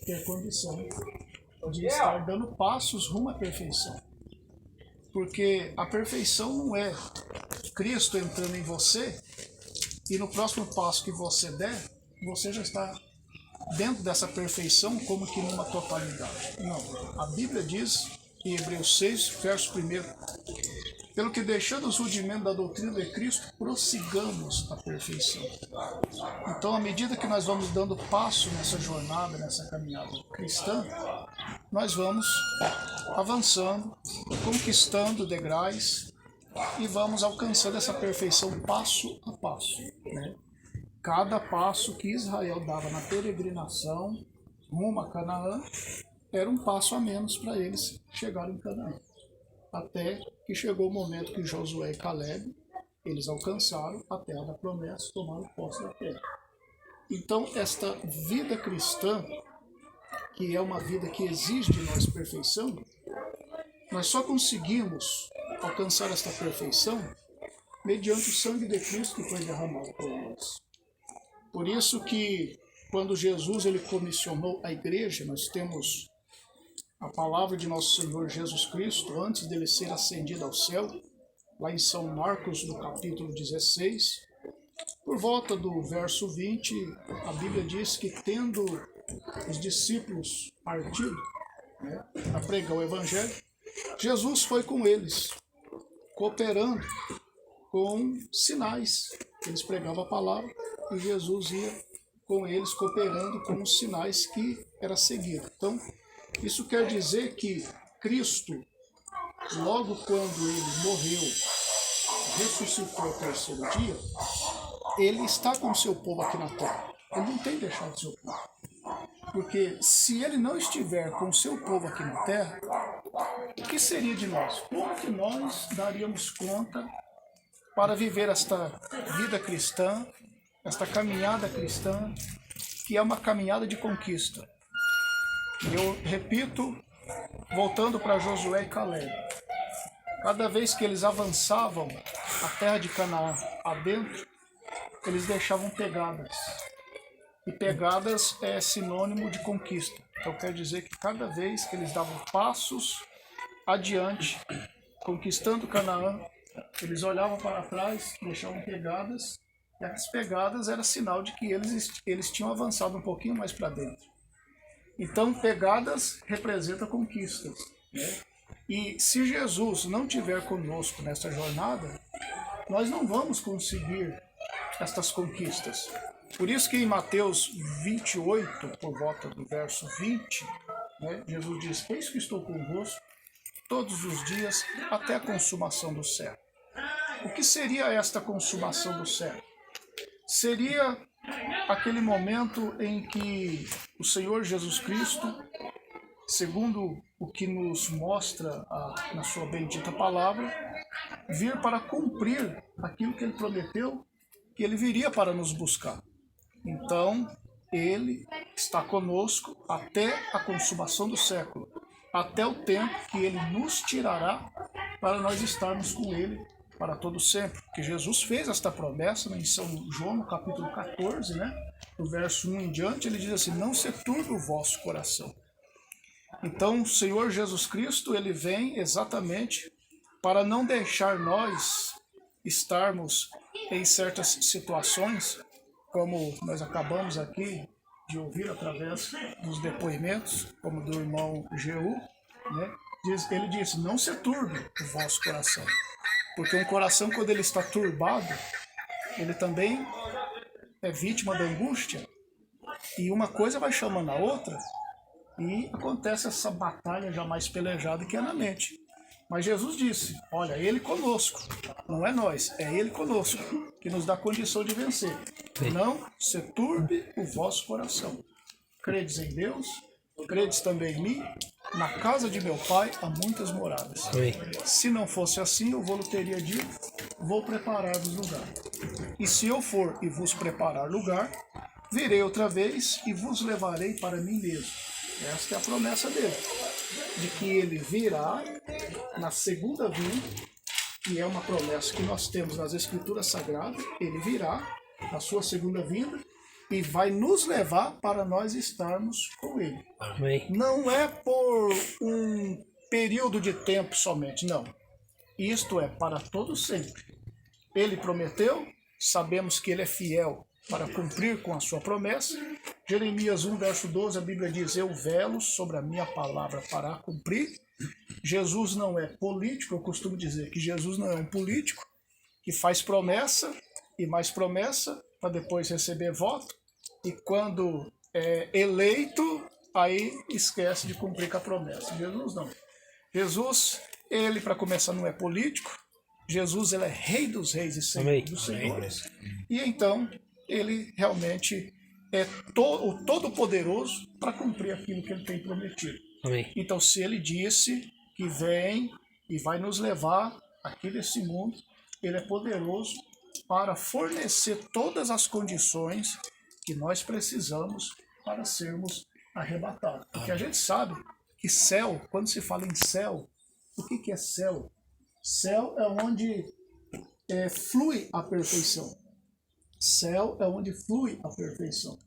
ter condição de estar dando passos rumo à perfeição. Porque a perfeição não é Cristo entrando em você e no próximo passo que você der, você já está dentro dessa perfeição como que numa totalidade. Não. A Bíblia diz, em Hebreus 6, verso 1, pelo que deixando os rudimentos da doutrina de Cristo, prossigamos a perfeição. Então, à medida que nós vamos dando passo nessa jornada, nessa caminhada cristã, nós vamos avançando, conquistando degraus e vamos alcançando essa perfeição passo a passo, né? Cada passo que Israel dava na peregrinação rumo a Canaã era um passo a menos para eles chegarem em Canaã. Até que chegou o momento que Josué e Caleb, eles alcançaram a terra da promessa, tomaram posse da terra. Então, esta vida cristã, que é uma vida que exige de nós perfeição, nós só conseguimos alcançar esta perfeição mediante o sangue de Cristo que foi derramado por nós. Por isso que, quando Jesus ele comissionou a igreja, nós temos a palavra de nosso Senhor Jesus Cristo, antes dele ser ascendido ao céu, lá em São Marcos, no capítulo 16, por volta do verso 20, a Bíblia diz que tendo os discípulos partido, né, a pregar o Evangelho, Jesus foi com eles, cooperando com sinais. Eles pregavam a palavra e Jesus ia com eles, cooperando com os sinais que era seguido. Então, isso quer dizer que Cristo, logo quando ele morreu, ressuscitou ao terceiro dia, ele está com o seu povo aqui na terra. Ele não tem deixado o seu povo. Porque se ele não estiver com o seu povo aqui na terra, o que seria de nós? Como que nós daríamos conta para viver esta vida cristã, esta caminhada cristã, que é uma caminhada de conquista? E eu repito, voltando para Josué e Caleb, cada vez que eles avançavam a terra de Canaã adentro, eles deixavam pegadas. E pegadas é sinônimo de conquista. Então quer dizer que cada vez que eles davam passos adiante, conquistando Canaã, eles olhavam para trás, deixavam pegadas, e as pegadas era sinal de que eles tinham avançado um pouquinho mais para dentro. Então, pegadas representam conquistas, né? E se Jesus não estiver conosco nessa jornada, nós não vamos conseguir estas conquistas. Por isso que em Mateus 28, por volta do verso 20, né, Jesus diz, eis que estou convosco todos os dias até a consumação do século. O que seria esta consumação do século? Seria aquele momento em que o Senhor Jesus Cristo, segundo o que nos mostra na sua bendita palavra, vir para cumprir aquilo que ele prometeu, que ele viria para nos buscar. Então, ele está conosco até a consumação do século, até o tempo que ele nos tirará para nós estarmos com ele para todo sempre. Porque Jesus fez esta promessa, né, em São João, no capítulo 14, né, do verso 1 em diante, ele diz assim, não se turbe o vosso coração. Então, o Senhor Jesus Cristo, ele vem exatamente para não deixar nós estarmos em certas situações, como nós acabamos aqui de ouvir através dos depoimentos, como do irmão Jeú, né? Ele disse, não se turbe o vosso coração. Porque um coração, quando ele está turbado, ele também é vítima da angústia. E uma coisa vai chamando a outra, e acontece essa batalha jamais pelejada que é na mente. Mas Jesus disse, olha, ele conosco, não é nós, é ele conosco, que nos dá condição de vencer. Não se turbe o vosso coração. Credes em Deus, credes também em mim, na casa de meu pai há muitas moradas. Se não fosse assim, eu vou teria dito, vou preparar-vos lugar. E se eu for e vos preparar lugar, virei outra vez e vos levarei para mim mesmo. Esta é a promessa dele, de que ele virá na segunda vinda, e é uma promessa que nós temos nas Escrituras Sagradas, ele virá na sua segunda vinda e vai nos levar para nós estarmos com Ele. Amém. Não é por um período de tempo somente, não. Isto é para todo sempre. Ele prometeu, sabemos que Ele é fiel para cumprir com a sua promessa. Jeremias 1, verso 12, a Bíblia diz: eu velo sobre a minha palavra para a cumprir. Jesus não é político, eu costumo dizer que Jesus não é um político que faz promessa e mais promessa para depois receber voto, e quando é eleito, aí esquece de cumprir com a promessa. Jesus não. Jesus, ele, para começar, não é político. Jesus, ele é Rei dos Reis e Senhor dos Senhores. E então, ele realmente é o Todo-Poderoso para cumprir aquilo que ele tem prometido. Amém. Então, se ele disse que vem e vai nos levar aqui desse mundo, ele é poderoso para fornecer todas as condições que nós precisamos para sermos arrebatados. Porque a gente sabe que céu, quando se fala em céu, o que é céu? Céu é onde flui a perfeição. Céu é onde flui a perfeição.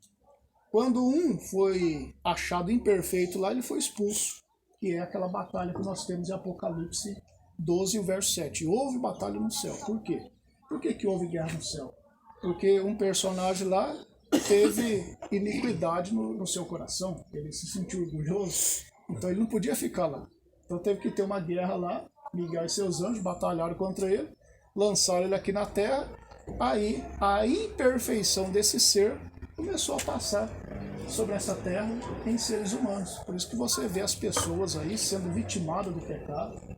Quando um foi achado imperfeito lá, ele foi expulso, que é aquela batalha que nós temos em Apocalipse 12, o verso 7. Houve batalha no céu. Por quê? Por que houve guerra no céu? Porque um personagem lá teve iniquidade no seu coração. Ele se sentiu orgulhoso, então ele não podia ficar lá. Então teve que ter uma guerra lá. Miguel e seus anjos batalharam contra ele, lançaram ele aqui na terra. Aí a imperfeição desse ser começou a passar sobre essa terra em seres humanos. Por isso que você vê as pessoas aí sendo vitimadas do pecado.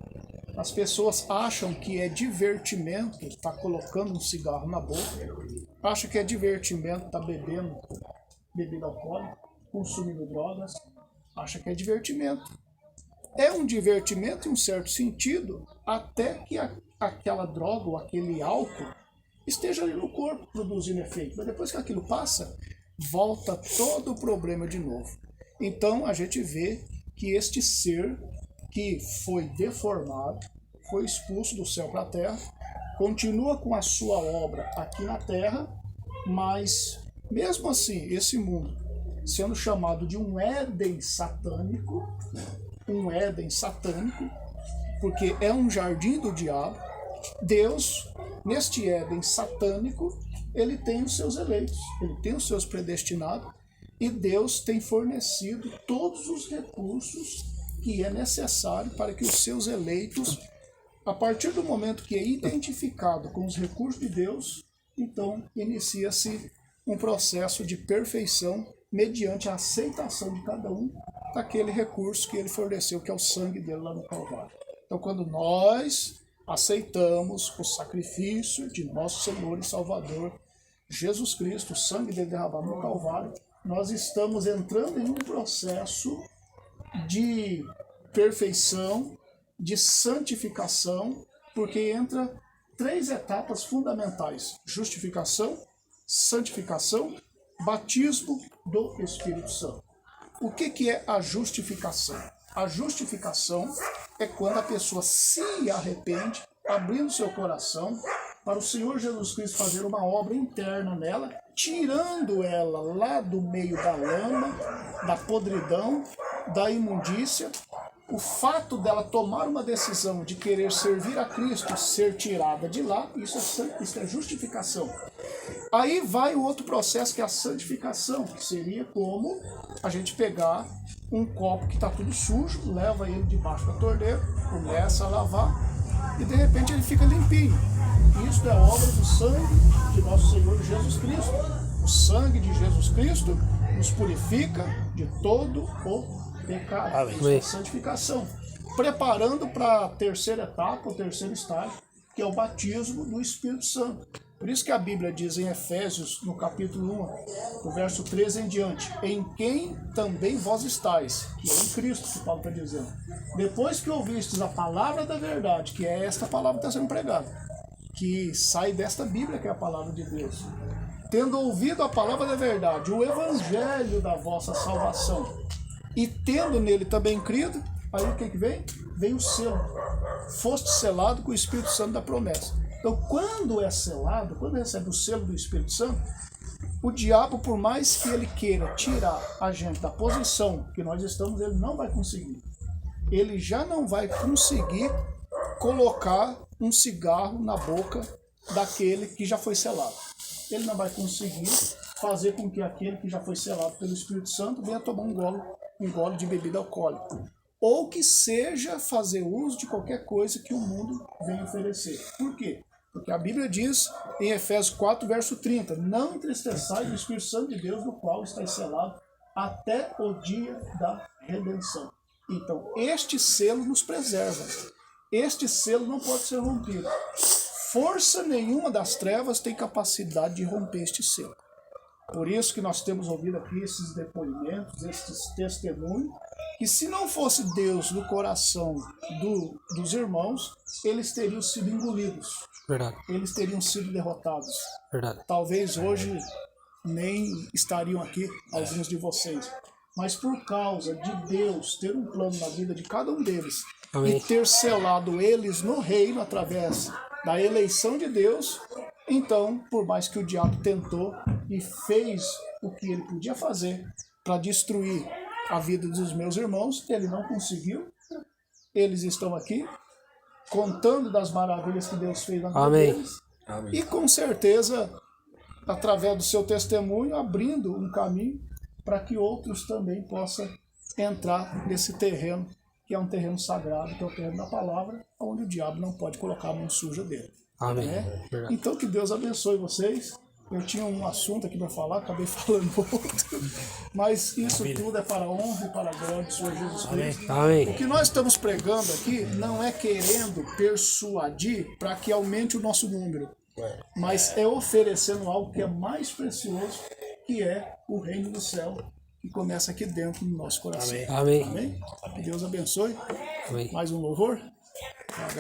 As pessoas acham que é divertimento estar colocando um cigarro na boca, acham que é divertimento estar bebendo bebida alcoólica, consumindo drogas, acham que é divertimento. É um divertimento em um certo sentido, até que aquela droga ou aquele álcool esteja ali no corpo produzindo efeito. Mas depois que aquilo passa, volta todo o problema de novo. Então a gente vê que este ser que foi deformado, foi expulso do céu para a terra, continua com a sua obra aqui na terra, mas mesmo assim, esse mundo sendo chamado de um Éden satânico, porque é um jardim do diabo, Deus, neste Éden satânico, ele tem os seus eleitos, ele tem os seus predestinados, e Deus tem fornecido todos os recursos que é necessário para que os seus eleitos, a partir do momento que é identificado com os recursos de Deus, então inicia-se um processo de perfeição mediante a aceitação de cada um daquele recurso que ele forneceu, que é o sangue dele lá no Calvário. Então, quando nós aceitamos o sacrifício de nosso Senhor e Salvador Jesus Cristo, o sangue dele derramado no Calvário, nós estamos entrando em um processo de perfeição, de santificação, porque entra 3 etapas fundamentais: justificação, santificação, batismo do Espírito Santo. O que é a justificação? A justificação é quando a pessoa se arrepende, abrindo seu coração para o Senhor Jesus Cristo fazer uma obra interna nela, tirando ela lá do meio da lama, da podridão, da imundícia. O fato dela tomar uma decisão de querer servir a Cristo, ser tirada de lá, isso é justificação. Aí vai o outro processo, que é a santificação, que seria como a gente pegar um copo que está tudo sujo, leva ele debaixo da torneira, começa a lavar e de repente ele fica limpinho. Isso é obra do sangue de nosso Senhor Jesus Cristo. O sangue de Jesus Cristo nos purifica de todo o pecado. Isso é santificação. Preparando para a terceira etapa, o terceiro estágio, que é o batismo do Espírito Santo. Por isso que a Bíblia diz em Efésios, no capítulo 1, no verso 13 em diante: em quem também vós estáis, que é em Cristo, que Paulo está dizendo. Depois que ouvistes a palavra da verdade, que é esta palavra que está sendo pregada, que sai desta Bíblia, que é a palavra de Deus. Tendo ouvido a palavra da verdade, o evangelho da vossa salvação, e tendo nele também crido, aí o que vem? Vem o selo. Foste selado com o Espírito Santo da promessa. Então, quando é selado, quando recebe o selo do Espírito Santo, o diabo, por mais que ele queira tirar a gente da posição que nós estamos, ele não vai conseguir. Ele já não vai conseguir colocar um cigarro na boca daquele que já foi selado. Ele não vai conseguir fazer com que aquele que já foi selado pelo Espírito Santo venha tomar um gole de bebida alcoólica. Ou que seja fazer uso de qualquer coisa que o mundo venha oferecer. Por quê? Porque a Bíblia diz em Efésios 4, verso 30, não entristeçais o Espírito Santo de Deus, no qual está selado até o dia da redenção. Então, este selo nos preserva. Este selo não pode ser rompido. Força nenhuma das trevas tem capacidade de romper este selo. Por isso que nós temos ouvido aqui esses depoimentos, esses testemunhos, que se não fosse Deus no coração dos irmãos, eles teriam sido engolidos. Verdade. Eles teriam sido derrotados. Verdade. Talvez hoje nem estariam aqui alguns de vocês. Mas por causa de Deus ter um plano na vida de cada um deles, Amém. e ter selado eles no reino através da eleição de Deus, então, por mais que o diabo tentou e fez o que ele podia fazer para destruir a vida dos meus irmãos, ele não conseguiu. Eles estão aqui contando das maravilhas que Deus fez na vida Amém. deles. Amém. E com certeza, através do seu testemunho, abrindo um caminho para que outros também possam entrar nesse terreno, que é um terreno sagrado, que é o terreno da palavra, onde o diabo não pode colocar a mão suja dele. Amém. Né? Verdade. Então que Deus abençoe vocês. Eu tinha um assunto aqui para falar, acabei falando outro, mas isso tudo é para a honra e para a glória do Senhor Jesus Cristo. O Amém. que nós estamos pregando aqui não é querendo persuadir para que aumente o nosso número, mas é oferecendo algo que é mais precioso, que é o reino do céu, que começa aqui dentro do nosso coração. Amém. Amém? Que Deus abençoe. Amém. Mais um louvor.